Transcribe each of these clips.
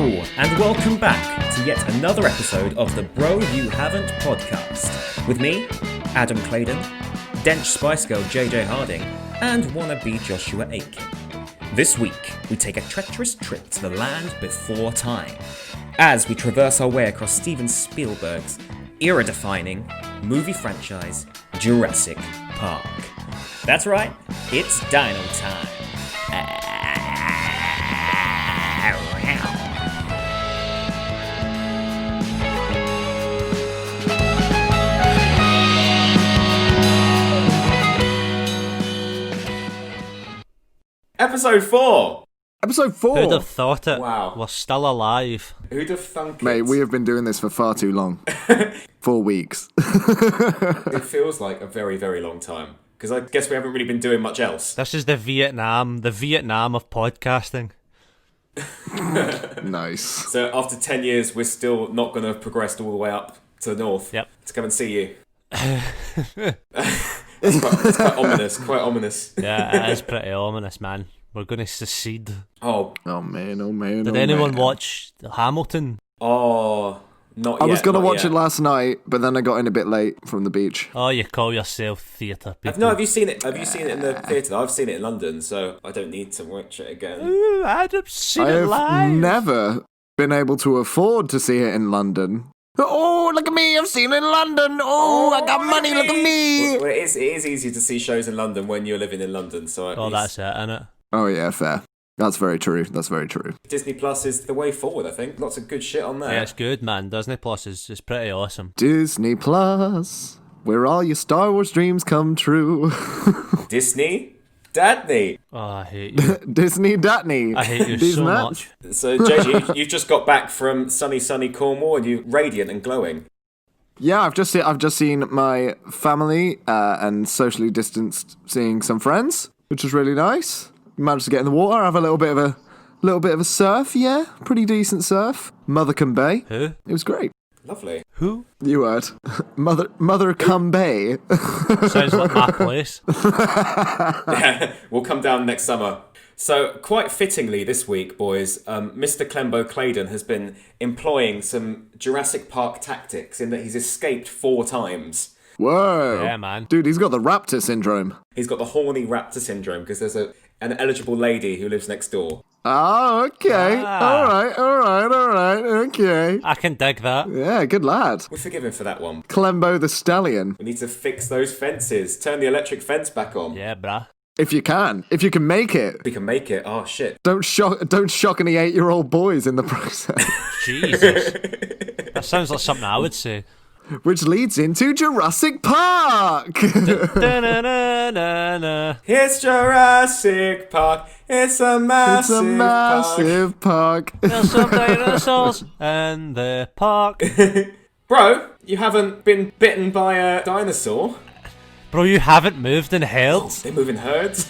And welcome back to yet another episode of the Bro You Haven't podcast. With me, Adam Claydon, Dench Spice Girl JJ Harding, and wannabe Joshua Aitken. This week, we take a treacherous trip to the land before time, as we traverse our way across Steven Spielberg's era-defining movie franchise, Jurassic Park. That's right, it's DINO Time. Episode 4! Episode 4! Who'd have thought it? Wow. We're still alive. Who'd have thunk it? Mate, we have been doing this for far too long. 4 weeks. It feels like a very, very long time. Because I guess we haven't really been doing much else. This is the Vietnam of podcasting. Nice. So after 10 years, we're still not going to have progressed all the way up to the north. Yep. To come and see you. It's quite ominous, quite ominous. Yeah, it is pretty ominous, man. We're going to secede. Oh man. Did anyone watch Hamilton? not yet. I was going to not watch yet. it last night, but then I got in a bit late from the beach. Oh, you call yourself theatre people. No, have you seen it? Have you seen it in the theatre? I've seen it in London, so I don't need to watch it again. Ooh, Adam's seen I it have live. never been able to afford to see it in London. Oh, look at me, I've seen it in London. Oh, I got money, look at me. Well, it is easy to see shows in London when you're living in London, so at Oh, least that's it, innit? Oh, yeah, fair. That's very true. That's very true. Disney Plus is the way forward, I think. Lots of good shit on there. Yeah, it's good, man. Disney Plus is pretty awesome. Disney Plus, where all your Star Wars dreams come true. Disney? Dadney. Oh, I hate you. Disney Datney. I hate you These so nuts. much. So, JJ, you've just got back from sunny Cornwall and you're radiant and glowing. Yeah, I've just seen my family and socially distanced seeing some friends, which was really nice. Managed to get in the water, have a little bit of a surf. Yeah, pretty decent surf. Mothercombe Bay. Who? It was great. Lovely. Who? You heard. Mothercombe Bay. Sounds like my place. We'll come down next summer. So, quite fittingly this week, boys, Mr. Clembo Claydon has been employing some Jurassic Park tactics in that he's escaped 4 times. Whoa. Yeah, man. Dude, he's got the raptor syndrome. He's got the horny raptor syndrome because there's an eligible lady who lives next door. Oh, okay. Ah. All right. Okay. I can dig that. Yeah, good lad. We forgive him for that one. Clembo the Stallion. We need to fix those fences. Turn the electric fence back on. Yeah, bruh. If you can make it. We can make it. Oh, shit. Don't shock any 8-year-old boys in the process. Jesus. That sounds like something I would say. Which leads into Jurassic Park. Da-na-na-na-na. It's Jurassic Park. It's a massive, Park. There's some dinosaurs in the park. Bro, you haven't been bitten by a dinosaur? Bro, you haven't moved in herds? They move in herds?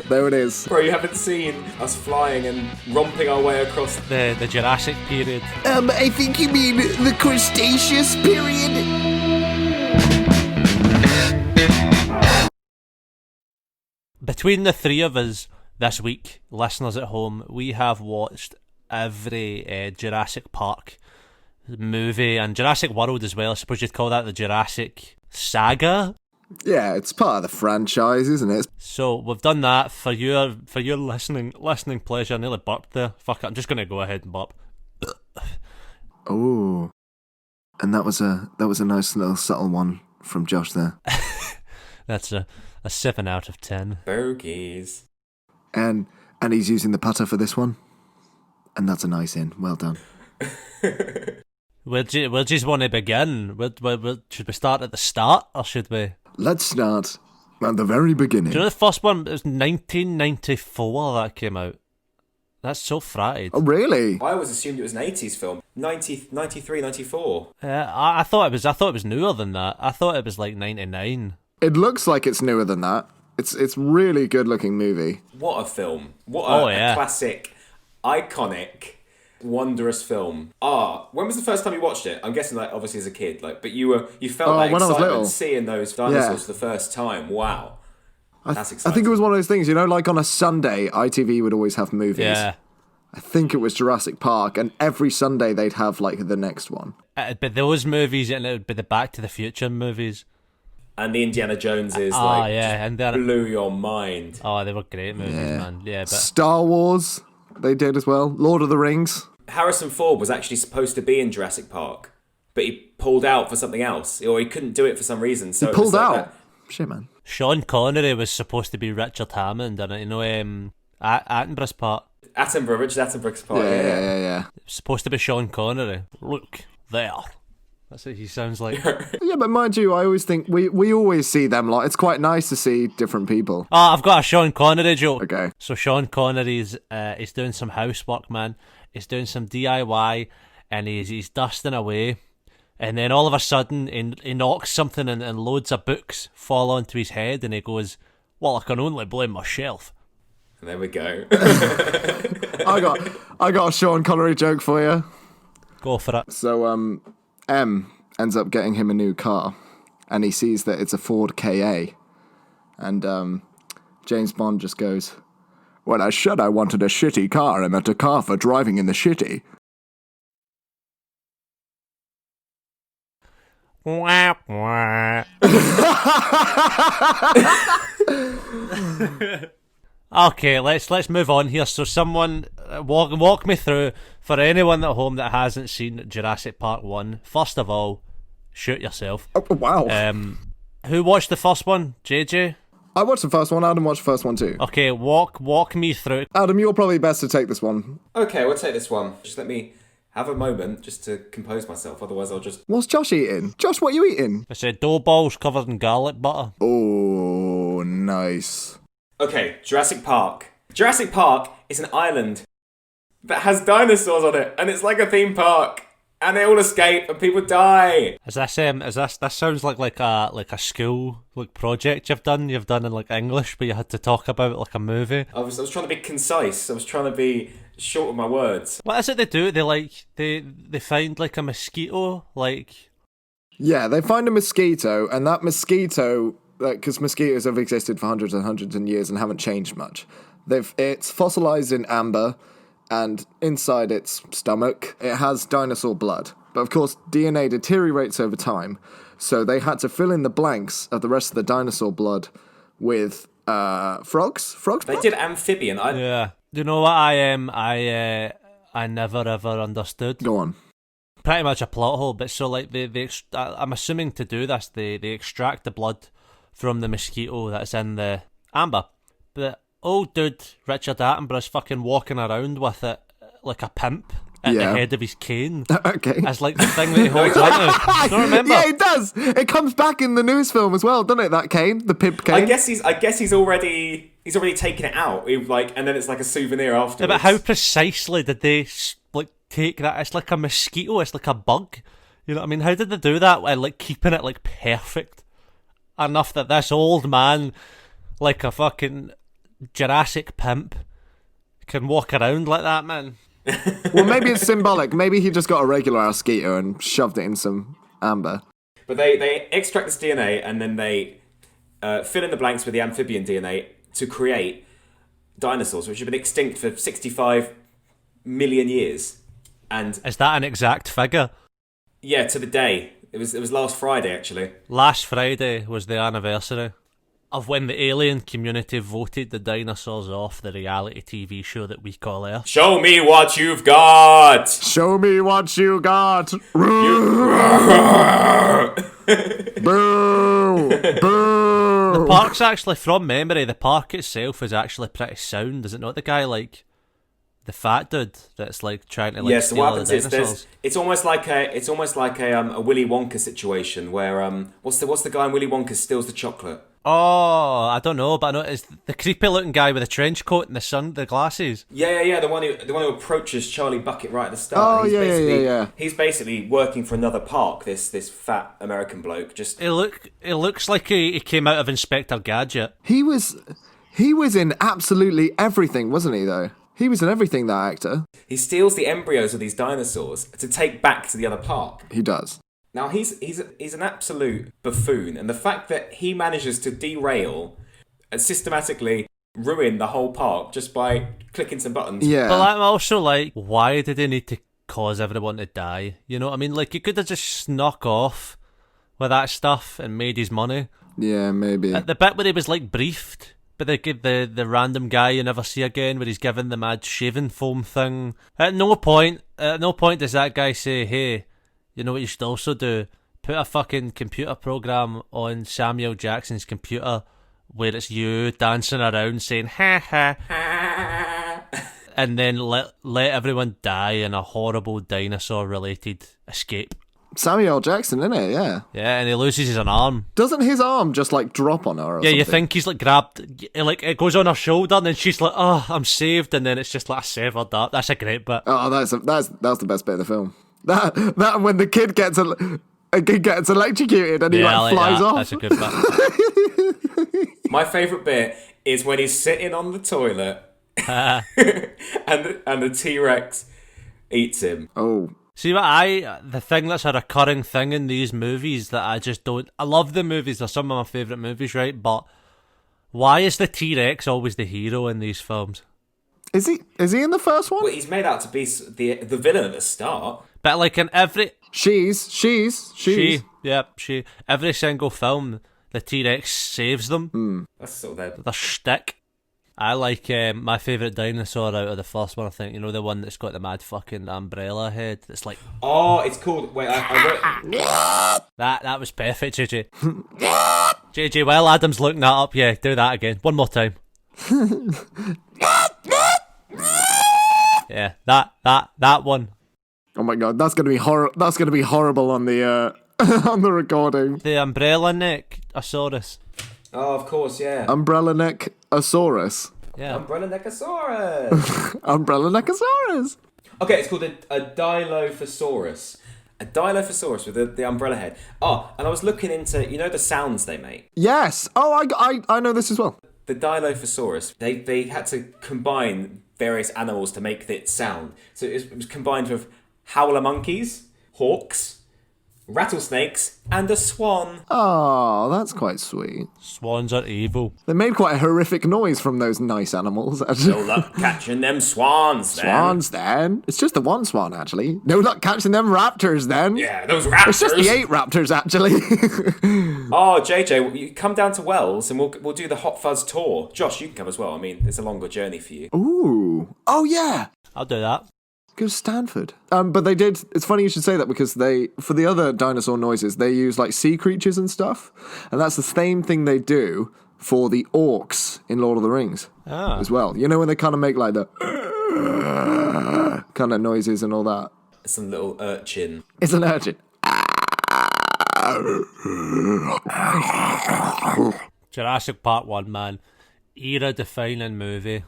There it is. Bro, you haven't seen us flying and romping our way across... The Jurassic period. I think you mean the Cretaceous period. Between the three of us this week, listeners at home, we have watched every Jurassic Park movie and Jurassic World as well. I suppose you'd call that the Jurassic saga. Yeah, it's part of the franchise, isn't it? So we've done that for your listening pleasure. I nearly burped there. Fuck it, I'm just gonna go ahead and burp. Oh, and that was a nice little subtle one from Josh there. That's a 7 out of 10. Bogies. And he's using the putter for this one, and that's a nice in. Well done. Where do you want to begin? Should we start at the start, or should we? Let's start at the very beginning. Do you know the first one? It was 1994 that came out. That's so fried. Oh, really? I always assumed it was an 80s film. 93, 94. Yeah, I thought it was newer than that. I thought it was like 99. It looks like it's newer than that. It's really good looking movie. What a film. What yeah. a classic, iconic, wondrous film. When was the first time you watched it? I'm guessing, like, obviously as a kid, like, but you felt that when I was little. excitement seeing those dinosaurs for the first time. Wow. That's exciting. I think it was one of those things, you know, like on a Sunday, ITV would always have movies. Yeah. I think it was Jurassic Park, and every Sunday they'd have like the next one. But those movies, and it would be the Back to the Future movies. And the Indiana Jones is and blew your mind. Oh, they were great movies, man. Yeah, but Star Wars, they did as well. Lord of the Rings. Harrison Ford was actually supposed to be in Jurassic Park, but he pulled out for something else, or he couldn't do it for some reason. So He pulled out. That. Shit, man. Sean Connery was supposed to be Richard Hammond, and Attenborough's part. Richard Attenborough's part. Yeah. It was supposed to be Sean Connery. Look there. That's what he sounds like. Yeah, but mind you, I always think we always see them like it's quite nice to see different people. Oh, I've got a Sean Connery joke. Okay. So Sean Connery's he's doing some housework, man. He's doing some DIY, and he's dusting away. And then all of a sudden, he knocks something and loads of books fall onto his head, and he goes, "Well, I can only blame myself." And there we go. I got a Sean Connery joke for you. Go for it. So M ends up getting him a new car, and he sees that it's a Ford KA, and James Bond just goes, "When I said I wanted a shitty car, I meant a car for driving in the shitty." Wah, wah. Okay, let's move on here. So someone walk me through, for anyone at home that hasn't seen Jurassic Park 1. First of all, shoot yourself. Oh, wow. Who watched the first one? JJ? I watched the first one. Adam watched the first one too. Okay, walk me through. Adam, you're probably best to take this one. Okay, we'll take this one. Just let me have a moment just to compose myself. Otherwise, I'll just... What's Josh eating? Josh, what are you eating? I said dough balls covered in garlic butter. Oh, nice. Okay, Jurassic Park. Jurassic Park is an island that has dinosaurs on it, and it's like a theme park, and they all escape, and people die. That sounds like a school project you've done in like English, but you had to talk about it like a movie. I was trying to be concise. I was trying to be short with my words. What is it they do? They find like a mosquito, like... Yeah, they find a mosquito, and that mosquito, because mosquitoes have existed for hundreds and hundreds of years and haven't changed much. It's fossilized in amber, and inside its stomach, it has dinosaur blood. But of course, DNA deteriorates over time, so they had to fill in the blanks of the rest of the dinosaur blood with frogs. They did amphibian. Yeah. Do you know what I am? I never ever understood. Go on. Pretty much a plot hole, but so like I'm assuming to do this, they extract the blood from the mosquito that's in the amber. But old dude Richard Attenborough's fucking walking around with it like a pimp at the head of his cane. Okay. As like the thing that he holds onto. Don't remember? Yeah, it does. It comes back in the news film as well, doesn't it? That cane, the pimp cane. I guess he's already taken it out. And then it's like a souvenir afterwards. Yeah, but how precisely did they like take that? It's like a mosquito. It's like a bug. You know what I mean? How did they do that? By like keeping it like perfect enough that this old man, like a fucking Jurassic pimp, can walk around like that, man. Well, maybe it's symbolic. Maybe he just got a regular mosquito and shoved it in some amber. But they extract this DNA and then they fill in the blanks with the amphibian DNA to create dinosaurs, which have been extinct for 65 million years. And is that an exact figure? Yeah, to the day. It was last Friday, actually. Last Friday was the anniversary of when the alien community voted the dinosaurs off the reality TV show that we call Earth. Show me what you've got! Show me what you got! Boo! Boo! The park's actually, from memory, the park itself is actually pretty sound. Is it not the guy, like, the fat dude that's, like, trying to, like, yes, steal what all the happens dinosaurs? is it's almost like a Willy Wonka situation where, what's the guy in Willy Wonka steals the chocolate? Oh, I don't know, but I know it's the creepy looking guy with the trench coat and the glasses. Yeah, the one who approaches Charlie Bucket right at the start. Oh, yeah. He's basically working for another park. This fat American bloke. Just It looks like he came out of Inspector Gadget. He was in absolutely everything, wasn't he? Though he was in everything. That actor. He steals the embryos of these dinosaurs to take back to the other park. He does. Now, he's an absolute buffoon, and the fact that he manages to derail and systematically ruin the whole park just by clicking some buttons. Yeah. But I'm also like, why did they need to cause everyone to die? You know what I mean? Like, you could have just snuck off with that stuff and made his money. Yeah, maybe. At the bit where he was like briefed, but they give the random guy you never see again, where he's given the mad shaving foam thing. At no point does that guy say, "Hey, you know what you should also do? Put a fucking computer program on Samuel Jackson's computer where it's you dancing around saying ha ha." And then let everyone die in a horrible dinosaur-related escape. Samuel L. Jackson, isn't it? Yeah. Yeah, and he loses his arm. Doesn't his arm just like drop on her or Yeah, something? you think he's like grabbed, like it goes on her shoulder, and then she's like, "Oh, I'm saved," and then it's just like a severed arm. That's a great bit. Oh, that's the best bit of the film. That when the kid gets electrocuted and he Yeah, I like flies that. off. That's a good bit. My favourite bit is when he's sitting on the toilet and the T-Rex eats him. Oh. See what the thing that's a recurring thing in these movies that I just don't. I love the movies; they're some of my favourite movies, right? But why is the T-Rex always the hero in these films? Is he in the first one? Well, he's made out to be the villain at the start. But like in every She's. every single film, the T-Rex saves them. That's sort of Their shtick. I like my favourite dinosaur out of the first one. I think the one that's got the mad fucking umbrella head. It's like it's called. Wait, I wrote. that was perfect, JJ. JJ, while Adam's looking that up, yeah, do that again, one more time. Yeah, that one. Oh my god, that's gonna be That's gonna be horrible on the on the recording. The umbrella neck Asaurus. Oh, of course, yeah. Umbrella Neckosaurus. Yeah. Umbrella Neckosaurus. Umbrella Neckosaurus. Okay, it's called a Dilophosaurus. A Dilophosaurus with the umbrella head. Oh, and I was looking into, the sounds they make. Yes. Oh, I know this as well. The Dilophosaurus, they had to combine various animals to make it sound. So it was combined with howler monkeys, hawks, rattlesnakes, and a swan. Oh, that's quite sweet. Swans are evil. They made quite a horrific noise from those nice animals, actually. No luck catching them swans, then. Swans, then. It's just the one swan, actually. No luck catching them raptors, then. Yeah, those raptors. It's just the 8 raptors, actually. Oh, JJ, you come down to Wells and we'll do the Hot Fuzz tour. Josh, you can come as well. I mean, it's a longer journey for you. Ooh. Oh, yeah. I'll do that. Go to Stanford. But they did. It's funny you should say that because for the other dinosaur noises, they use like sea creatures and stuff, and that's the same thing they do for the orcs in Lord of the Rings as well. You know when they kind of make like the kind of noises and all that. It's a little urchin. It's an urchin. Jurassic Park 1, man. Era-defining movie.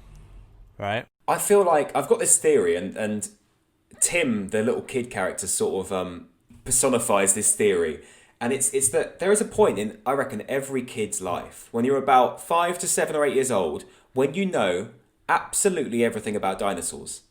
Right? I feel like I've got this theory, and Tim, the little kid character, sort of personifies this theory. And it's that there is a point in, I reckon, every kid's life when you're about 5 to 7 or 8 years old when you know absolutely everything about dinosaurs,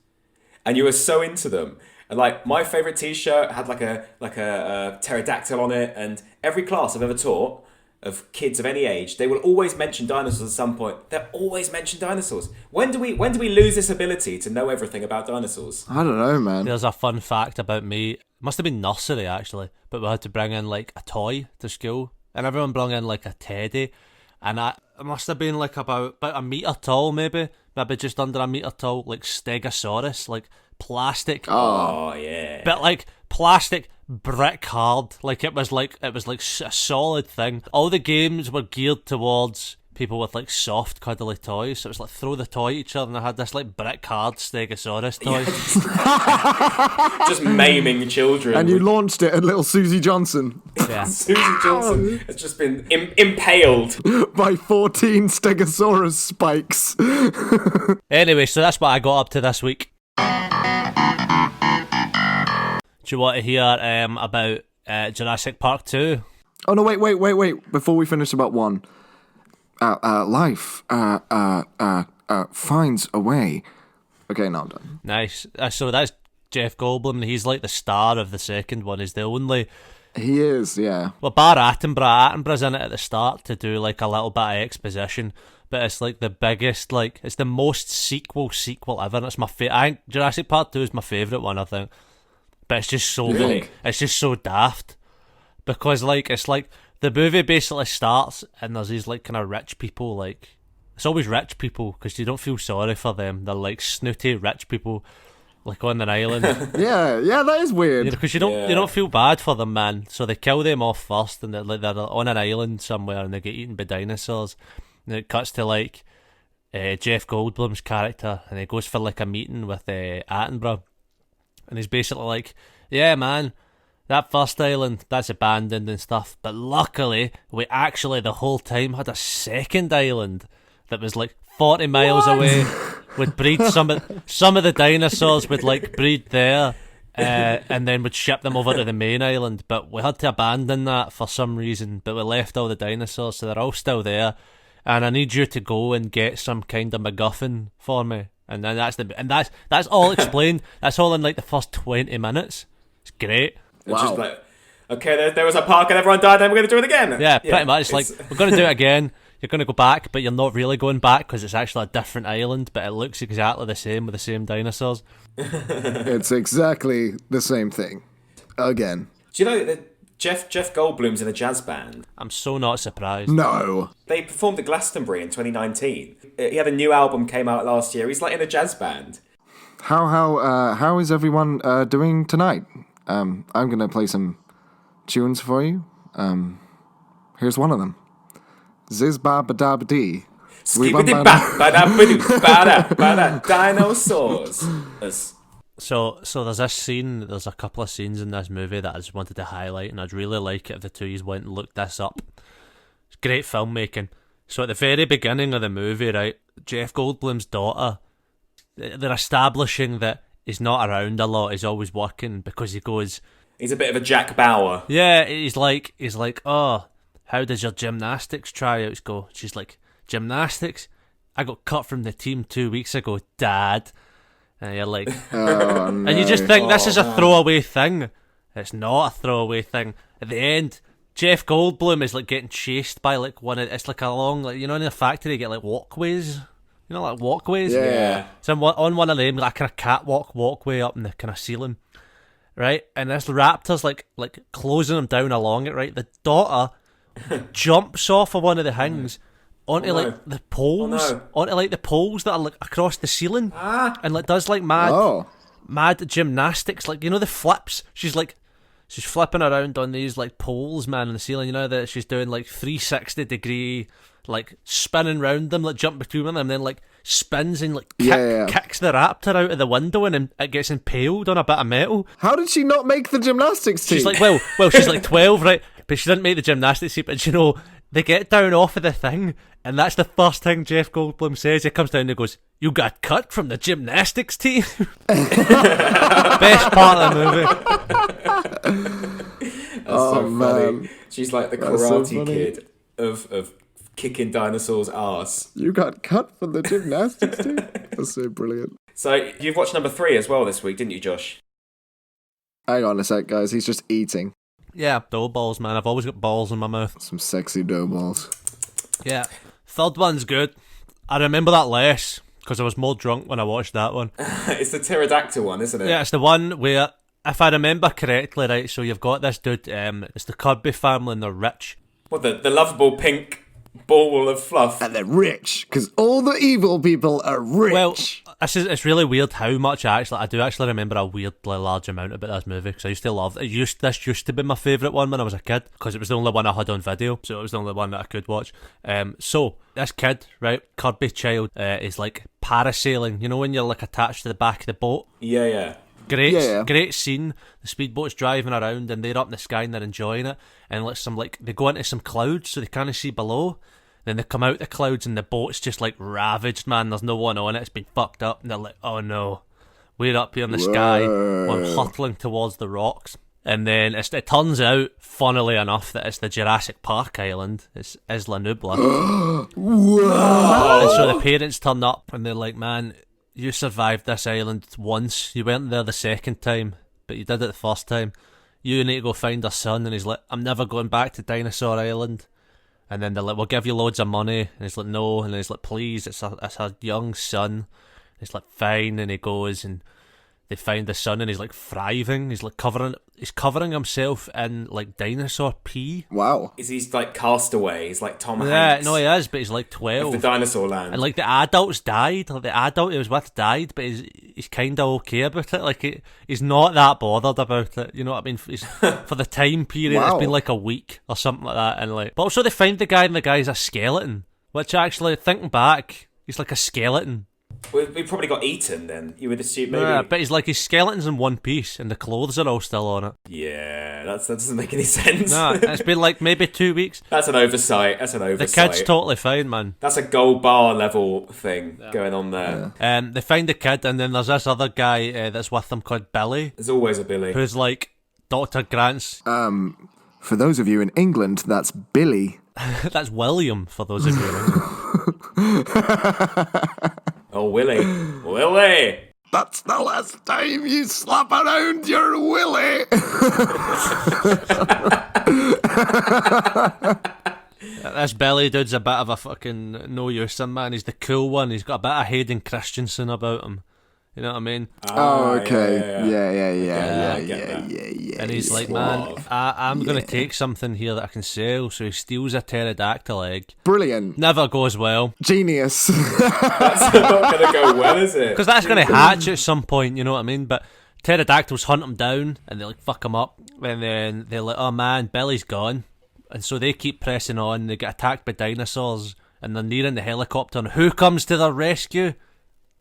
and you are so into them. And like my favorite T-shirt had like a pterodactyl on it, and every class I've ever taught of kids of any age, they will always mention dinosaurs at some point. They'll always mention dinosaurs. When do we lose this ability to know everything about dinosaurs? I don't know, man. There's a fun fact about me. It must have been nursery, actually, but we had to bring in like a toy to school, and everyone brought in like a teddy, and it must have been like about a metre tall, maybe just under a metre tall, like Stegosaurus, like plastic. Oh yeah. But like plastic brick hard, like it was like a solid thing. All the games were geared towards people with like soft cuddly toys, so it was like throw the toy at each other, and I had this like brick hard Stegosaurus toy. Just maiming children. And you launched it at little Susie Johnson Yeah. Susie Johnson has just been impaled. by 14 Stegosaurus spikes. Anyway, so that's what I got up to this week. Do you want to hear about Jurassic Park 2? Oh no! Wait! Before we finish about 1, life finds a way. Okay, now I'm done. Nice. So that's Jeff Goldblum, and he's like the star of the second one. He's the only. He is, yeah. Well, bar Attenborough. Attenborough's in it at the start to do like a little bit of exposition, but it's like the biggest, like it's the most sequel ever. And it's my I think Jurassic Park 2 is my favourite one, I think. But it's just so Really? it's just so daft because like it's like the movie basically starts and there's these like kind of rich people, like it's always rich people because you don't feel sorry for them. They're like snooty rich people, like on an island. Yeah, that is weird. Because you don't feel bad for them, man. So they kill them off first, and they're on an island somewhere, and they get eaten by dinosaurs. And it cuts to like Jeff Goldblum's character, and he goes for like a meeting with Attenborough, and he's basically like, "Yeah, man, that first island that's abandoned and stuff, but luckily we actually the whole time had a second island that was like 40 miles away." Would breed some of the dinosaurs would like breed there, and then would ship them over to the main island. But we had to abandon that for some reason. But we left all the dinosaurs, so they're all still there. And I need you to go and get some kind of MacGuffin for me. And then that's all explained. That's all in like the first 20 minutes. It's great. It's just like, okay, there was a park and everyone died, and we're going to do it again. Yeah, pretty much. It's like, we're going to do it again. You're going to go back, but you're not really going back because it's actually a different island, but it looks exactly the same with the same dinosaurs. It's exactly the same thing. Again. Do you know that Jeff Goldblum's in a jazz band? I'm so not surprised. No. They performed at Glastonbury in 2019. He had a new album came out last year. He's like in a jazz band. How is everyone doing tonight? I'm going to play some tunes for you. Here's one of them. Ziz ba ba da ba dee. Skibidi ba ba da ba da dinosaurs. So there's this scene, there's a couple of scenes in this movie that I just wanted to highlight, and I'd really like it if the two of you went and looked this up. It's great filmmaking. So at the very beginning of the movie, right, Jeff Goldblum's daughter, they're establishing that he's not around a lot, he's always working because he goes... He's a bit of a Jack Bauer. Yeah, he's like, oh... How does your gymnastics tryouts go? She's like, gymnastics? I got cut from the team 2 weeks ago, Dad. And you're like... Oh, no. And you just think this is a throwaway thing. It's not a throwaway thing. At the end, Jeff Goldblum is like getting chased by like it's like a long, like, you know, in the factory you get like walkways. You know, like walkways? Yeah. So on one of them, like kind of catwalk walkway up in the kind of ceiling. Right? And this raptor's like closing him down along it, right? The daughter... jumps off of one of the things onto like the poles, onto like the poles that are like across the ceiling, and like does like mad gymnastics, like, you know, the flips. She's flipping around on these like poles, man, on the ceiling. You know that she's doing like 360-degree, like spinning round them, like jump between them, and then like spins and like kicks the raptor out of the window, and it gets impaled on a bit of metal. How did she not make the gymnastics team? She's like, well, she's like 12, right? But she didn't make the gymnastics team. But you know, they get down off of the thing, and that's the first thing Jeff Goldblum says. He comes down and he goes, "You got cut from the gymnastics team." Best part of the movie. That's so funny. Man. She's like the That's so Karate Kid of kicking dinosaurs' ass. You got cut from the gymnastics team? That's so brilliant. So you've watched number 3 as well this week, didn't you, Josh? Hang on a sec, guys. He's just eating. Yeah, dough balls, man. I've always got balls in my mouth. Some sexy dough balls. Yeah. Third one's good. I remember that less because I was more drunk when I watched that one. It's the pterodactyl one, isn't it? Yeah, it's the one where, if I remember correctly, right, so you've got this dude, it's the Kirby family and they're rich. Well, the lovable pink ball of fluff. And they're rich, because all the evil people are rich. Well, it's really weird how much I do actually remember a weirdly large amount about this movie, because I used to love it. This used to be my favourite one when I was a kid, because it was the only one I had on video, so it was the only one that I could watch. So this kid, right, Kirby child, is like parasailing. You know when you're like attached to the back of the boat? Yeah. Great scene. The speedboat's driving around and they're up in the sky and they're enjoying it. And they go into some clouds so they can't see below. Then they come out the clouds and the boat's just like ravaged, man. There's no one on it. It's been fucked up. And they're like, oh no, we're up here in the sky. I'm hurtling towards the rocks. And then it turns out, funnily enough, that it's the Jurassic Park island. It's Isla Nublar. Whoa! And so the parents turn up and they're like, man, you survived this island once. You weren't there the second time, but you did it the first time. You need to go find our son. And he's like, I'm never going back to Dinosaur Island. And then they're like, we'll give you loads of money. And he's like, no. And he's like, please, it's a young son. And he's like, fine. And he goes and they find the son and he's like thriving. He's like covering himself in like dinosaur pee. Wow. Is he like Castaway? He's like Tom Yeah, Hanks. no, he is, but he's like 12. Of the dinosaur land. And like the adults died. Like the adult he was with died, but he's kind of okay about it. Like he's not that bothered about it. You know what I mean? For the time period, Wow. It's been like a week or something like that. And like, but also they find the guy and the guy's a skeleton. Which actually, thinking back, he's like a skeleton. We probably got eaten then. You would assume maybe. Yeah, but he's skeleton's in one piece and the clothes are all still on it. Yeah, that doesn't make any sense. Nah, it's been like maybe 2 weeks. That's an oversight. The kid's totally fine, man. That's a gold bar level thing going on there. They find the kid and then there's this other guy that's with them called Billy. There's always a Billy. Who's like Dr. Grant's... For those of you in England, that's Billy. That's William, for those of you in England. Oh, Willie. Willie! That's the last time you slap around your willy. This Billy dude's a bit of a fucking no use man. He's the cool one. He's got a bit of Hayden Christensen about him. You know what I mean? Oh, okay. I get Yeah. that. And he's like, man, I'm going to take something here that I can sell. So he steals a pterodactyl egg. Brilliant. Never goes well. Genius. That's not going to go well, is it? Because that's going to hatch at some point, you know what I mean? But pterodactyls hunt him down and they like fuck him up. And then they're like, oh man, Billy's gone. And so they keep pressing on. They get attacked by dinosaurs. And they're nearing the helicopter. And who comes to their rescue?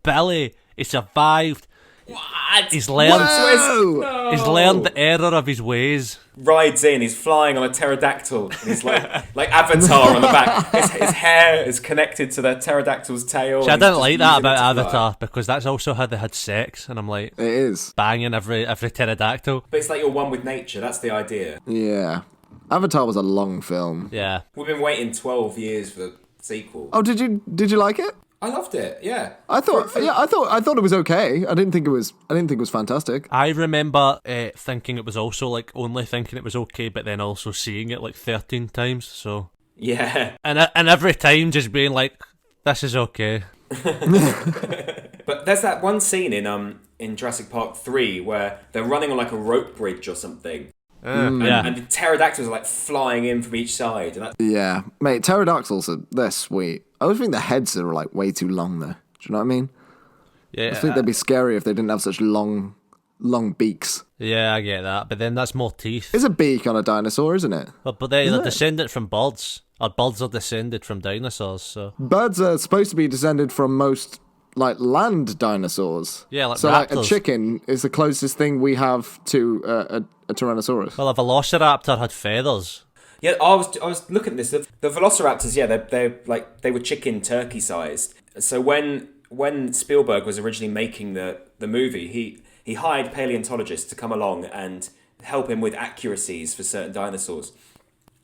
Billy. He survived. What? He's learned. Whoa. He's learned the error of his ways. Rides in, he's flying on a pterodactyl. And he's like Avatar on the back. His hair is connected to the pterodactyl's tail. See, I didn't like that about Avatar because that's also how they had sex, and I'm like, It is. banging every pterodactyl. But it's like you're one with nature. That's the idea. Yeah. Avatar was a long film. Yeah. We've been waiting 12 years for the sequel. Oh, did you like it? I loved it. Yeah. I thought it was okay. I didn't think it was fantastic. I remember thinking it was also like only thinking it was okay, but then also seeing it like 13 times. So Yeah. and every time just being like, this is okay. But there's that one scene in Jurassic Park 3 where they're running on like a rope bridge or something. Yeah. And the pterodactyls are like flying in from each side. And Yeah, mate, pterodactyls they're sweet. I always think the heads are like way too long though. Do you know what I mean? Yeah. I think they'd be scary if they didn't have such long beaks. Yeah, I get that. But then that's more teeth. It's a beak on a dinosaur, isn't it? But they're descendant from birds. Or birds are descended from dinosaurs, so... Birds are supposed to be descended from most like land dinosaurs. Yeah, like so like a raptors. chicken is the closest thing we have to a Tyrannosaurus. Well, a velociraptor had feathers. yeah, I was looking at this. The velociraptors, yeah, they were chicken turkey sized. So when Spielberg was originally making the movie, he hired paleontologists to come along and help him with accuracies for certain dinosaurs.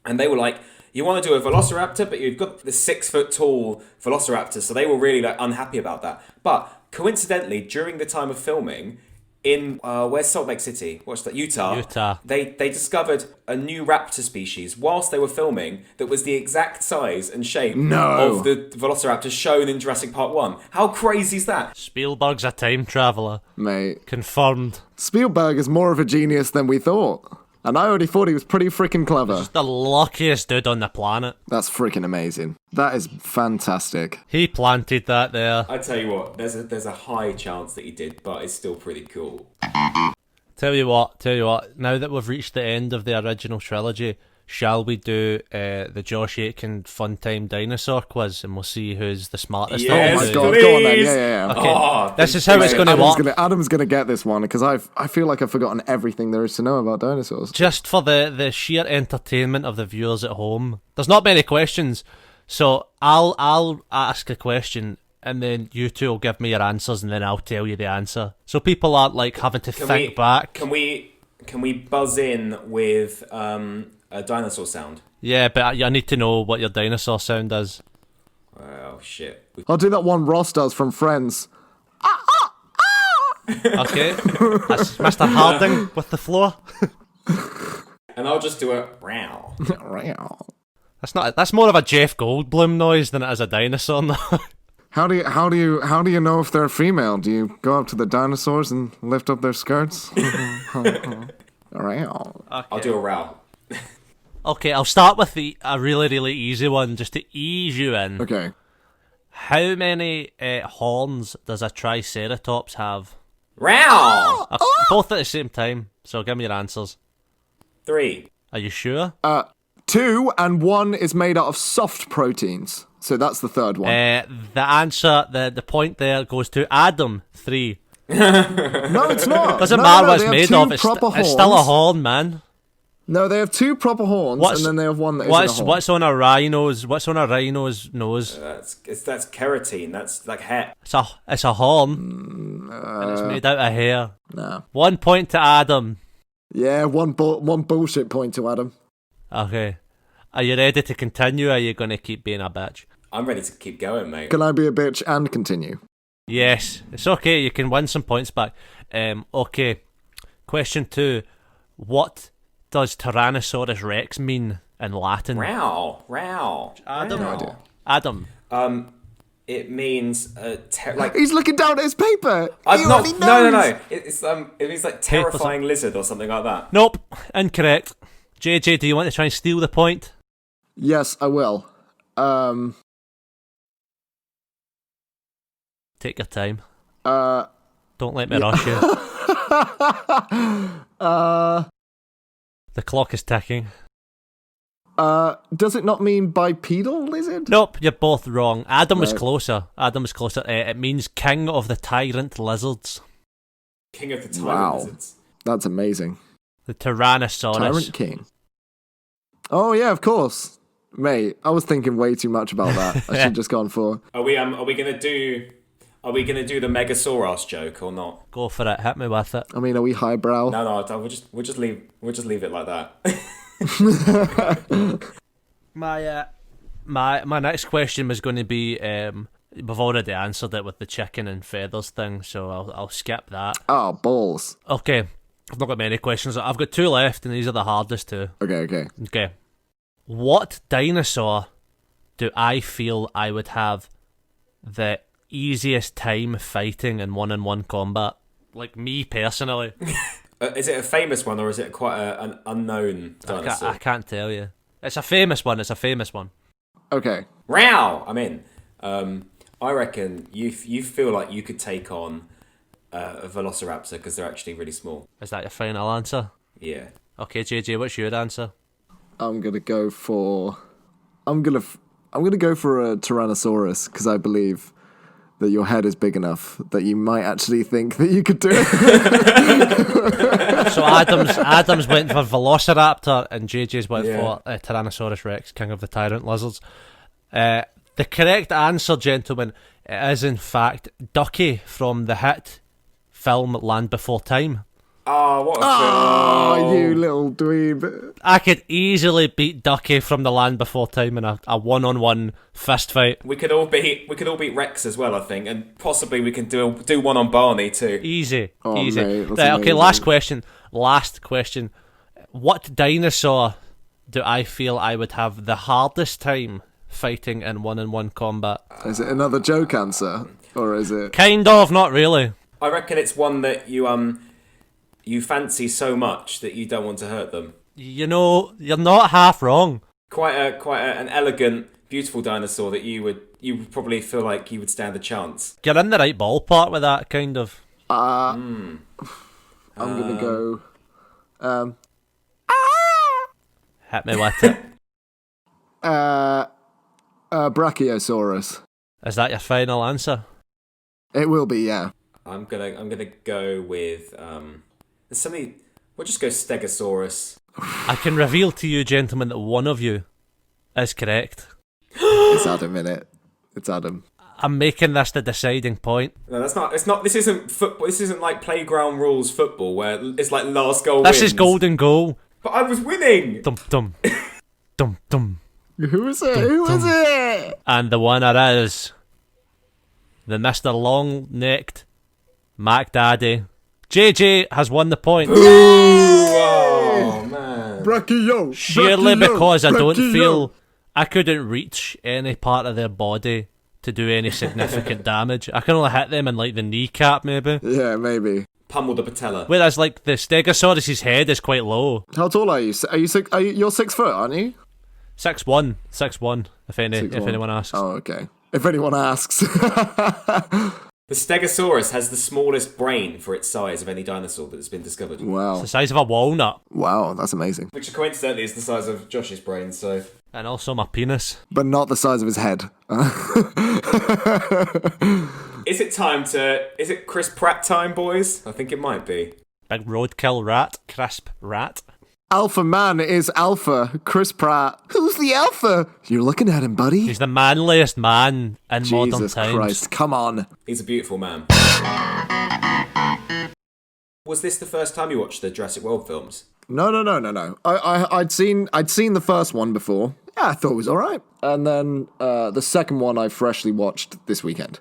And they were like, you want to do a velociraptor, but you've got the 6 foot tall velociraptor. So they were really like unhappy about that. But coincidentally, during the time of filming, in where's Salt Lake City? What's that? Utah. They discovered a new raptor species whilst they were filming that was the exact size and shape of the velociraptor shown in Jurassic Park 1. How crazy is that? Spielberg's a time traveller. Mate, Confirmed. Spielberg is more of a genius than we thought. And I already thought he was pretty freaking clever. Just the luckiest dude on the planet. That's freaking amazing. That is fantastic. He planted that there. I tell you what, there's a high chance that he did, but it's still pretty cool. Tell you what, now that we've reached the end of the original trilogy, shall we do the Josh Aitken Fun Time Dinosaur quiz and we'll see who's the smartest? Yes, Oh my god, please. go on then. Yeah. Okay, Oh, this is how it's going to work. Adam's gonna get this one because I feel like I've forgotten everything there is to know about dinosaurs. Just for the sheer entertainment of the viewers at home. There's not many questions, so I'll ask a question and then you two will give me your answers and then I'll tell you the answer. So people aren't like having to think back. Can we buzz in with a dinosaur sound? Yeah, but I need to know what your dinosaur sound is. Oh shit. I'll do that one Ross does from Friends. Okay, that's Mr. Harding with the floor. And I'll just do a row. That's more of a Jeff Goldblum noise than it is a dinosaur noise. How do you know if they're female? Do you go up to the dinosaurs and lift up their skirts? Around. Okay. I'll do a row. Okay, I'll start with a really, really easy one just to ease you in. Okay. How many horns does a triceratops have? Row! Both at the same time, so give me your answers. 3. Are you sure? 2 and 1 is made out of soft proteins. So that's the third one. The answer, the point there goes to Adam. 3. No, it's not. Doesn't matter what they it's have made of. two proper It's still a horns. horn, man. No, they have 2 proper horns, and then they have one that isn't a horn. What's on a rhino's? What's on a rhino's nose? That's keratin. That's like hair. It's a horn, and it's made out of hair. Nah. 1 point to Adam. Yeah, one bullshit point to Adam. Okay. Are you ready to continue, or are you going to keep being a bitch? I'm ready to keep going, mate. Can I be a bitch and continue? Yes. It's okay, you can win some points back. Okay. Question 2. What does Tyrannosaurus Rex mean in Latin? Row. Adam. No idea. Adam. It means like. He's looking down at his paper. I'm He not. already No. knows. It means like terrifying lizard or something like that. Nope. Incorrect. JJ, do you want to try and steal the point? Yes, I will. Take your time. Don't let me rush you. The clock is ticking. Does it not mean bipedal lizard? Nope, you're both wrong. Adam was Right. closer. It means king of the tyrant lizards. King of the tyrant Wow. lizards. That's amazing. The Tyrannosaurus. Tyrant King. Oh yeah, of course. Mate, I was thinking way too much about that. I should have just gone for... Are we gonna do the Megazauros joke or not? Go for it. Hit me with it. I mean, are we highbrow? No, we'll just leave it like that. My next question was going to be we've already answered it with the chicken and feathers thing, so I'll skip that. Oh, balls. Okay, I've not got many questions. I've got 2 left, and these are the hardest 2. Okay. What dinosaur do I feel I would have the easiest time fighting in one-on-one combat? Like me personally. Is it a famous one or is it quite an unknown dinosaur? I can't tell you. It's a famous one. Okay. Row! I'm in. I reckon you feel like you could take on a velociraptor because they're actually really small. Is that your final answer? Yeah. Okay, JJ, what's your answer? I'm gonna go for a Tyrannosaurus because I believe that your head is big enough that you might actually think that you could do it. So Adams went for Velociraptor and JJ's went for Tyrannosaurus Rex, king of the tyrant lizards. The correct answer, gentlemen, is in fact Ducky from the hit film Land Before Time. Oh, what a Oh, you little dweeb. I could easily beat Ducky from the Land Before Time in a one-on-one fist fight. We could all beat Rex as well, I think, and possibly we can do one on Barney too. Easy. Oh, Easy. mate, that's Right, okay, amazing. last question. What dinosaur do I feel I would have the hardest time fighting in one-on-one combat? Is it another joke answer? Or is it... Kind of, not really. I reckon it's one that you fancy so much that you don't want to hurt them. You know, you're not half wrong. Quite an elegant, beautiful dinosaur that you would probably feel like you would stand a chance. You're in the right ballpark with that, kind of. I'm gonna go... Hit me with it. Brachiosaurus. Is that your final answer? It will be, yeah. I'm gonna go with there's somebody. We'll just go Stegosaurus. I can reveal to you, gentlemen, that one of you is correct. It's Adam, innit? It's Adam. I'm making this the deciding point. No, that's not. It's not. This isn't football. This isn't like playground rules football where it's like last goal This wins. is golden goal. But I was winning. Dum dum. Dum dum. Who is it? Who is it? And the winner is the Mr. Long-necked Mac Daddy. JJ has won the point. Oh man. Brachio. Surely because I don't feel I couldn't reach any part of their body to do any significant damage. I can only hit them in like the kneecap, maybe. Yeah, maybe. Pummel the patella. Whereas like the Stegosaurus's head is quite low. How tall are you? You're 6 foot, aren't you? 6'1", 6'1", if anyone asks. Oh, okay. If anyone asks. The Stegosaurus has the smallest brain for its size of any dinosaur that's been discovered. Wow. It's the size of a walnut. Wow, that's amazing. Which coincidentally is the size of Josh's brain, so... And also my penis. But not the size of his head. Is it Chris Pratt time, boys? I think it might be. Big roadkill rat. Crisp rat. Alpha man is Alpha. Chris Pratt. Who's the Alpha? You're looking at him, buddy. He's the manliest man in modern Jesus times. Christ, come on. He's a beautiful man. Was this the first time you watched the Jurassic World films? No. I'd seen the first one before. Yeah, I thought it was all right. And then the second one I freshly watched this weekend.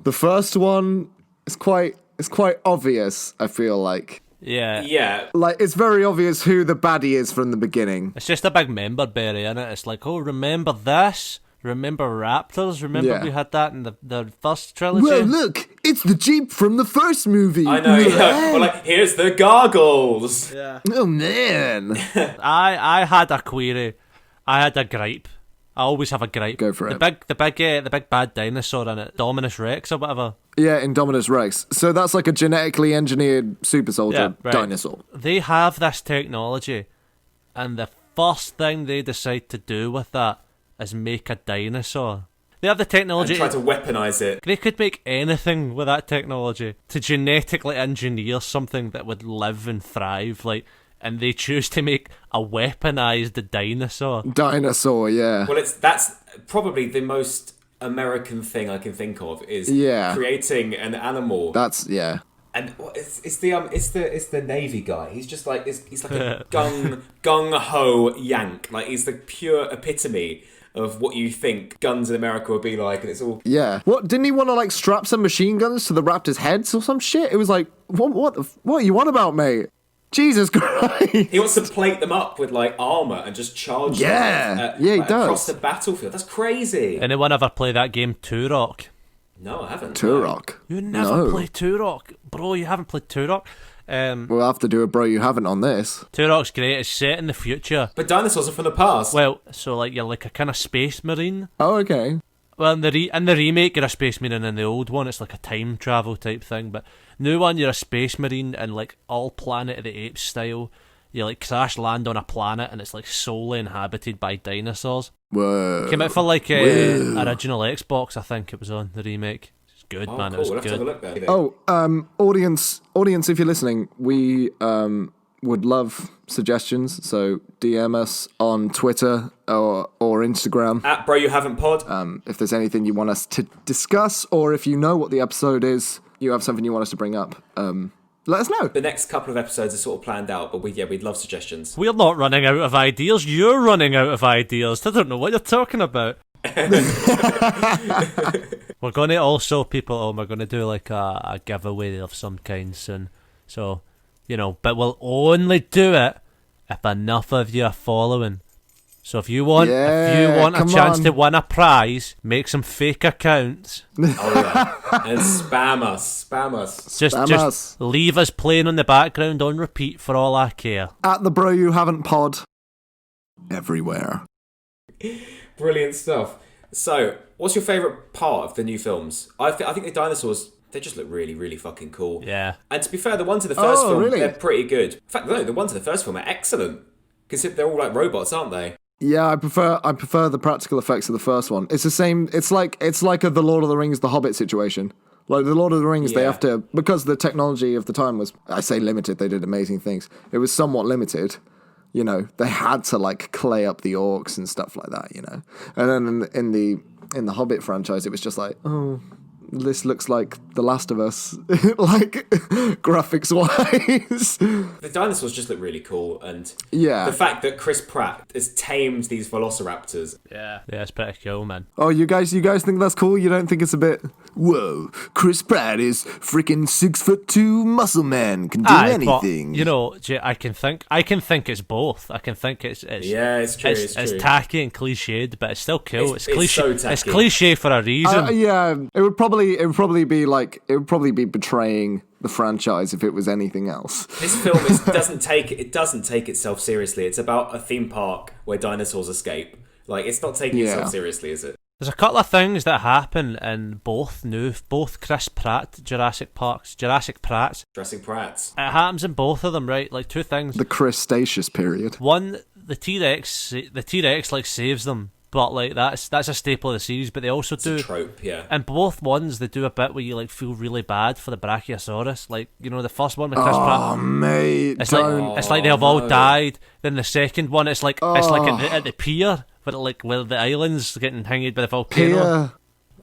The first one is quite obvious, I feel like. Yeah. Yeah. Like, it's very obvious who the baddie is from the beginning. It's just a big member berry, innit? It's like, oh, remember this? Remember Raptors? Remember we had that in the first trilogy? Well, look, it's the Jeep from the first movie. I know, yeah. Well, like, here's the gargles. Yeah. Oh, man. I had a query. I had a gripe. I always have a gripe. Go for it. The big bad dinosaur in it, Dominus Rex or whatever. Yeah, Indominus Rex. So that's like a genetically engineered super soldier dinosaur. They have this technology, and the first thing they decide to do with that is make a dinosaur. They have the technology. And try to weaponize it. They could make anything with that technology to genetically engineer something that would live and thrive, and they choose to make a weaponized dinosaur. Dinosaur, yeah. Well, that's probably the most American thing I can think of is creating an animal. That's And it's the Navy guy. He's just like he's like a gung ho Yank. Like he's the pure epitome of what you think guns in America would be like, and it's all What didn't he want to like strap some machine guns to the raptors' heads or some shit? It was like what are you on about, mate? Jesus Christ! He wants to plate them up with like armor and just charge them he does across the battlefield. That's crazy. Anyone ever play that game Turok? No, I haven't. Turok. You never play Turok, bro. You haven't played Turok. We'll have to do a bro you haven't on this. Turok's great. It's set in the future. But dinosaurs are from the past. Well, so like you're like a kind of space marine. Oh, okay. Well, in the remake, you're a space marine. In the old one, it's like a time travel type thing. But new one, you're a space marine in like all Planet of the Apes style. You like crash land on a planet and it's like solely inhabited by dinosaurs. Whoa. Came out for like original Xbox, I think it was on the remake. It's good, man. Cool. It was We'll have to have a good. look there. Audience, if you're listening, we would love suggestions. So DM us on Twitter or Instagram. At Bro You Haven't Pod. If there's anything you want us to discuss, or if you know what the episode is, you have something you want us to bring up, let us know. The next couple of episodes are sort of planned out, but we'd love suggestions. We're not running out of ideas. You're running out of ideas. I don't know what you're talking about. We're going to also, we're going to do like a giveaway of some kind soon. So, but we'll only do it if enough of you are following. So if you want a chance to win a prize, make some fake accounts. Oh yeah, and spam us. Just leave us playing on the background on repeat for all I care. At the Bro You Haven't Pod. Everywhere. Brilliant stuff. So, what's your favourite part of the new films? I think the dinosaurs, they just look really, really fucking cool. Yeah. And to be fair, the ones in the first film, really? they're pretty good. In fact, no, the ones in the first film are excellent. Because they're all like robots, aren't they? Yeah, I prefer the practical effects of the first one. It's the same. It's like a The Lord of the Rings, The Hobbit situation. Like the Lord of the Rings, they have to, because the technology of the time was, I say limited. They did amazing things. It was somewhat limited. They had to like clay up the orcs and stuff like that. And then in the Hobbit franchise, it was just like, oh, this looks like The Last of Us, like graphics-wise. The dinosaurs just look really cool, and Yeah. the fact that Chris Pratt has tamed these velociraptors. Yeah, it's pretty cool, man. Oh, you guys think that's cool? You don't think it's a bit? Whoa, Chris Pratt is freaking 6'2" muscle man, can do anything. But, I can think it's both. I can think it's Yeah, it's true. It's tacky and cliched, but it's still cool. It's cliche. so tacky. It's cliche for a reason. Yeah, it would probably be betraying the franchise if it was anything else. This film doesn't take itself seriously. It's about a theme park where dinosaurs escape. Like, it's not taking itself seriously, is it? There's a couple of things that happen in both Chris Pratt Jurassic Parks. It happens in both of them, right? Like, two things. The Cretaceous period. One, the T-Rex like saves them, but like that's a staple of the series. But they also do a trope, yeah. And both ones, they do a bit where you like feel really bad for the Brachiosaurus. Like, the first one with Chris Pratt. Oh mate, it's like they have all died. Then the second one, it's like at the pier. But like where the island's getting hanged by the volcano.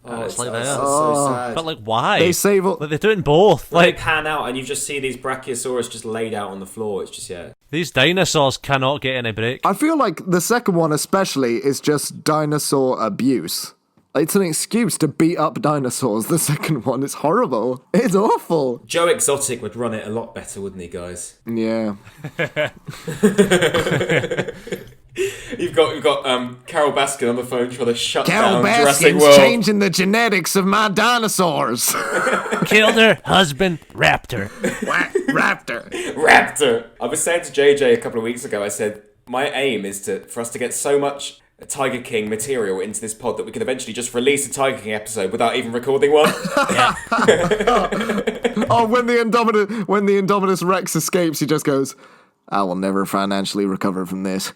It's like that. So sad. But like, why? They save all. Like, they do it in both. Like, they pan out and you just see these Brachiosaurus just laid out on the floor. It's just These dinosaurs cannot get any break. I feel like the second one especially is just dinosaur abuse. It's an excuse to beat up dinosaurs. The second one is horrible. It's awful. Joe Exotic would run it a lot better, wouldn't he, guys? Yeah. We've got Carol Baskin on the phone trying to shut down Jurassic Baskin's World. changing the genetics of my dinosaurs. Killed her husband, Raptor. Raptor. I was saying to JJ a couple of weeks ago, I said, my aim is for us to get so much Tiger King material into this pod that we can eventually just release a Tiger King episode without even recording one. Yeah. Oh, when the Indominus Rex escapes, he just goes, I will never financially recover from this.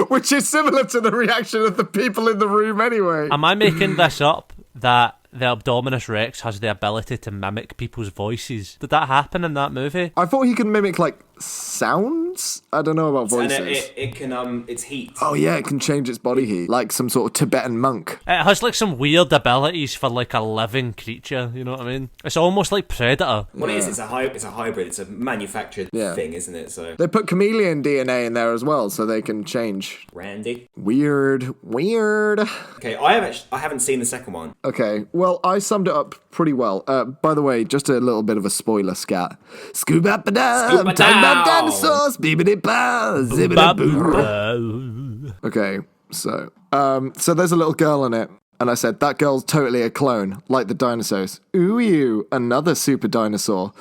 Which is similar to the reaction of the people in the room anyway. Am I making this up, that the Abdominus Rex has the ability to mimic people's voices? Did that happen in that movie? I thought he could mimic, like, sounds? I don't know about voices. And it can, it's heat. Oh yeah, it can change its body heat, like some sort of Tibetan monk. It has, like, some weird abilities for, like, a living creature, you know what I mean? It's almost like Predator. What it is, it's a hybrid, it's a manufactured thing, isn't it? So they put chameleon DNA in there as well, so they can change. Randy. Weird. Okay, I haven't seen the second one. Okay, well, I summed it up pretty well. By the way, just a little bit of a spoiler scat. Scoop-a-da-da, I'm talking about dinosaurs, bibbidi-ba, zibbidi-boo. Okay, so there's a little girl in it, and I said, that girl's totally a clone, like the dinosaurs. Ooh, you, another super dinosaur.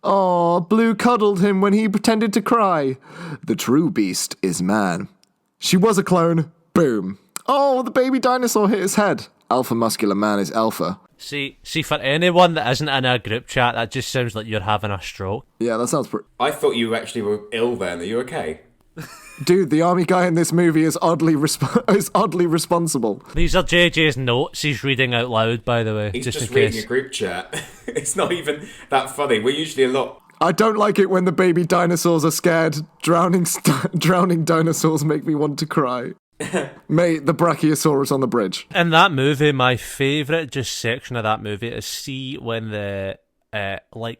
Aw, Blue cuddled him when he pretended to cry. The true beast is man. She was a clone. Boom. Oh, the baby dinosaur hit his head. Alpha muscular man is alpha. See, for anyone that isn't in our group chat, that just sounds like you're having a stroke. Yeah, that sounds pretty... I thought you actually were ill then. Are you okay? Dude, the army guy in this movie is oddly responsible. These are JJ's notes he's reading out loud, by the way. He's just in reading case. A group chat. It's not even that funny. We're usually a lot... I don't like it when the baby dinosaurs are scared. Drowning dinosaurs make me want to cry. Mate, the Brachiosaurus on the bridge. In that movie, my favourite just section of that movie is when the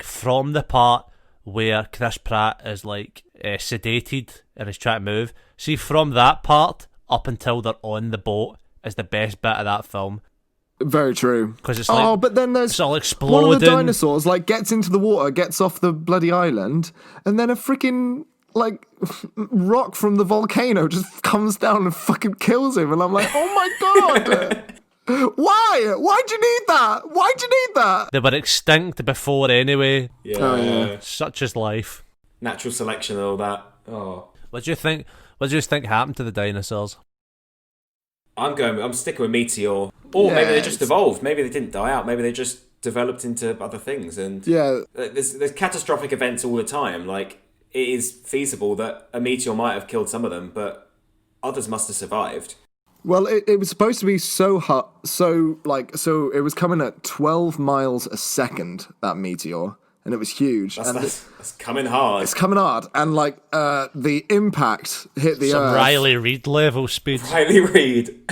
from the part where Chris Pratt is like sedated and is trying to move. See, from that part up until they're on the boat is the best bit of that film. Very true. Because it's like, but then there's it's all exploding. One of the dinosaurs like gets into the water, gets off the bloody island, and then a freaking like rock from the volcano just comes down and fucking kills him, and I'm like, oh my god. Why? Why'd you need that? They were extinct before anyway. Yeah. Oh, yeah. Such is life. Natural selection and all that. Oh. What do you think happened to the dinosaurs? I'm sticking with Meteor. Or maybe they just evolved. Maybe they didn't die out. Maybe they just developed into other things. And there's catastrophic events all the time. Like, it is feasible that a meteor might have killed some of them, but others must have survived. Well, it was supposed to be so hot, so it was coming at 12 miles a second, that meteor, and it was huge. That's coming hard. It's coming hard, and the impact hit the Some Earth. Riley Reid level speed. Riley Reid.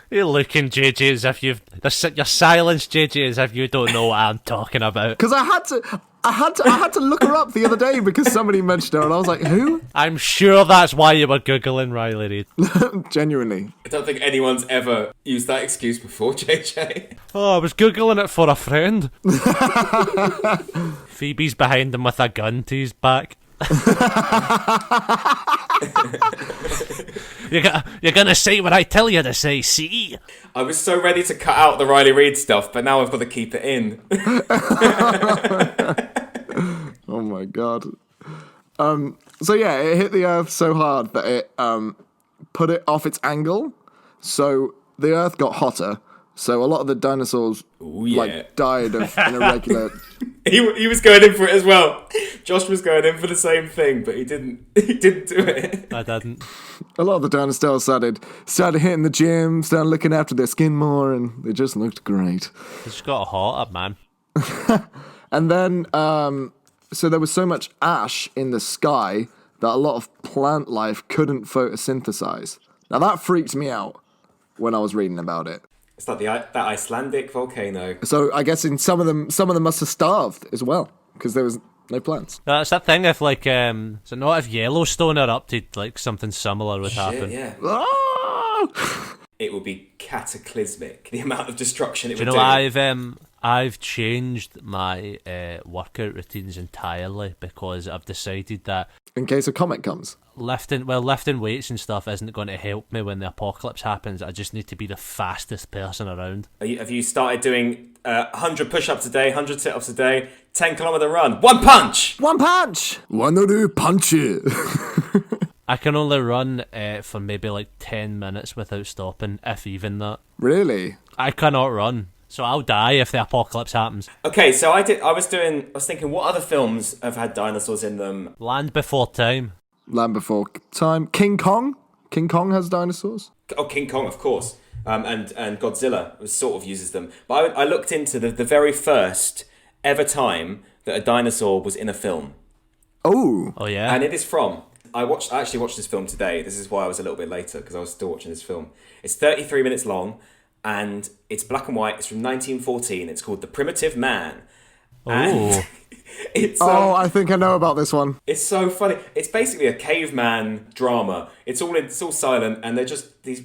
You're looking, JJ, as if you've... Your silence, JJ, as if you don't know what I'm talking about. Because I had to look her up the other day because somebody mentioned her and I was like, who? I'm sure that's why you were Googling Riley Reid. Genuinely. I don't think anyone's ever used that excuse before, JJ. Oh, I was Googling it for a friend. Phoebe's behind him with a gun to his back. You're gonna say what I tell you to say, see? I was so ready to cut out the Riley Reid stuff, but now I've got to keep it in. Oh my god. So yeah, it hit the Earth so hard that it put it off its angle. So the Earth got hotter. So a lot of the dinosaurs died of an irregular. He was going in for it as well. Josh was going in for the same thing, but he didn't do it. I didn't. A lot of the dinosaurs started hitting the gym, started looking after their skin more, and they just looked great. They just got hotter, man. And then, so there was so much ash in the sky that a lot of plant life couldn't photosynthesize. Now that freaked me out when I was reading about it. It's like that Icelandic volcano. So I guess in some of them must have starved as well because there was no plants. That's that thing. If like, so not if Yellowstone erupted, like something similar would happen. Yeah. Ah! It would be cataclysmic. The amount of destruction it Do would you know do. I've changed my workout routines entirely because I've decided that In case a comet comes. lifting weights and stuff isn't going to help me when the apocalypse happens. I just need to be the fastest person around. Have you started doing 100 push-ups a day, 100 sit-ups a day, 10-kilometer run, one punch? One punch! One or two punches. I can only run for maybe like 10 minutes without stopping, if even that. Really? I cannot run. So I'll die if the apocalypse happens. Okay, so I was thinking, what other films have had dinosaurs in them? Land Before Time. Land Before Time. King Kong? King Kong has dinosaurs? Oh, King Kong, of course. And Godzilla sort of uses them. But I looked into the very first ever time that a dinosaur was in a film. Oh. Oh, yeah? And it is from... I actually watched this film today. This is why I was a little bit later, because I was still watching this film. It's 33 minutes long, and it's black and white. It's from 1914. It's called The Primitive Man. Oh. It's I think I know about this one. It's so funny. It's basically a caveman drama. It's all silent, and they're just these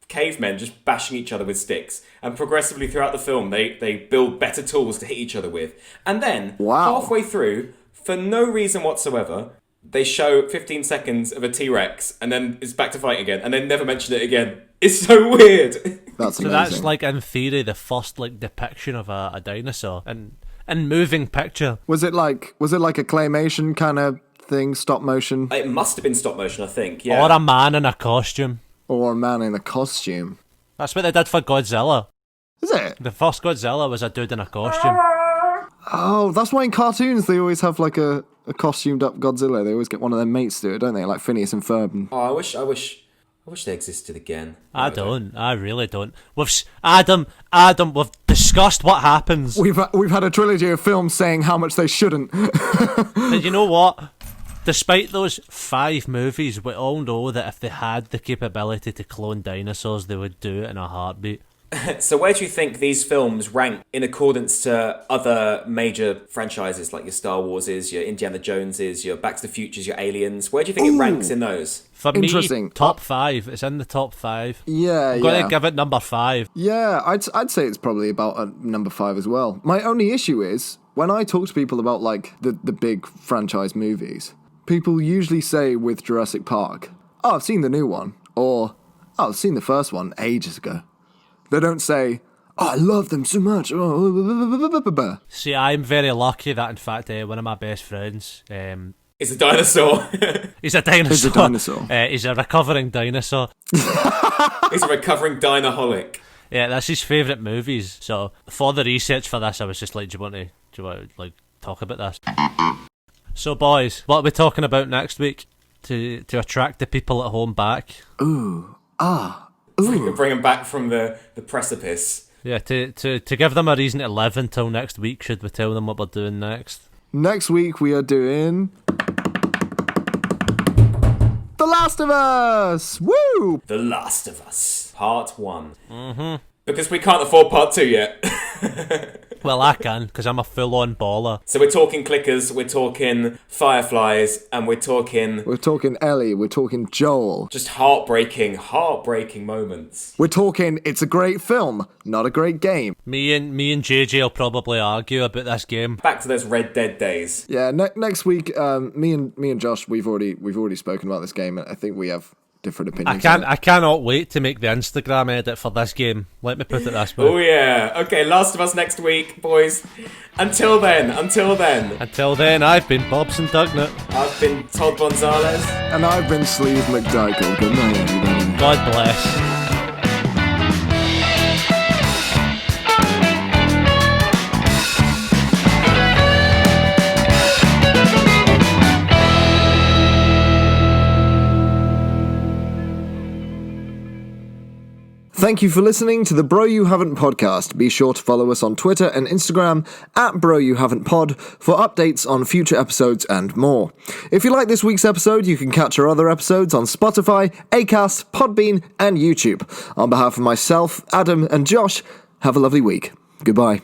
cavemen just bashing each other with sticks. And progressively throughout the film, they build better tools to hit each other with. And then halfway through, for no reason whatsoever, they show 15 seconds of a T-Rex, and then it's back to fighting again, and they never mention it again. It's so weird. That's amazing. So that's like, in theory, the first like depiction of a dinosaur and moving picture. Was it like a claymation kind of thing, stop motion? It must have been stop motion, I think. Yeah. Or a man in a costume. Or a man in a costume? That's what they did for Godzilla. Is it? The first Godzilla was a dude in a costume. Oh, that's why in cartoons they always have like a costumed up Godzilla. They always get one of their mates to do it, don't they? Like Phineas and Ferb. Oh, I wish they existed again. I don't. I really don't. Adam, we've discussed what happens. We've had a trilogy of films saying how much they shouldn't. But you know what? Despite those 5 movies, we all know that if they had the capability to clone dinosaurs, they would do it in a heartbeat. So where do you think these films rank in accordance to other major franchises like your Star Warses, your Indiana Joneses, your Back to the Futures, your Aliens? Where do you think it ranks in those? For me, Interesting. top 5. It's in the top 5. Yeah, I'm going to give it number 5. Yeah, I'd say it's probably about number 5 as well. My only issue is, when I talk to people about like the big franchise movies, people usually say with Jurassic Park, oh, I've seen the new one, or oh, I've seen the first one ages ago. They don't say, oh, I love them so much. See, I'm very lucky that, in fact, one of my best friends... It's a dinosaur. He's a dinosaur. He's a dinosaur. He's a recovering dinosaur. He's a recovering dinoholic. Yeah, that's his favourite movies. So, for the research for this, I was just like, do you want to like talk about this? So, boys, what are we talking about next week to attract the people at home back? Bring them back from the precipice. Yeah, to give them a reason to live until next week, should we tell them what we're doing next? Next week we are doing... The Last of Us! Woo! The Last of Us, Part 1. Mm-hmm. Because we can't afford Part 2 yet. Well, I can, because I'm a full-on baller. So we're talking clickers, we're talking fireflies, and we're talking Ellie, we're talking Joel. just heartbreaking moments. We're talking, it's a great film, not a great game. Me and JJ will probably argue about this game. Back to those Red Dead days. Yeah, next week, me and Josh, we've already spoken about this game, and I think we have different opinions. I cannot wait to make the Instagram edit for this game. Let me put it this way. Oh yeah. Okay, Last of Us next week, boys. Until then. Until then, I've been Bobson Dugnut. I've been Todd Gonzalez. And I've been Sleeve McDykel. Good night, everybody. God bless. Thank you for listening to the Bro You Haven't podcast. Be sure to follow us on Twitter and Instagram at BroYouHaven'tPod for updates on future episodes and more. If you like this week's episode, you can catch our other episodes on Spotify, Acast, Podbean, and YouTube. On behalf of myself, Adam, and Josh, have a lovely week. Goodbye.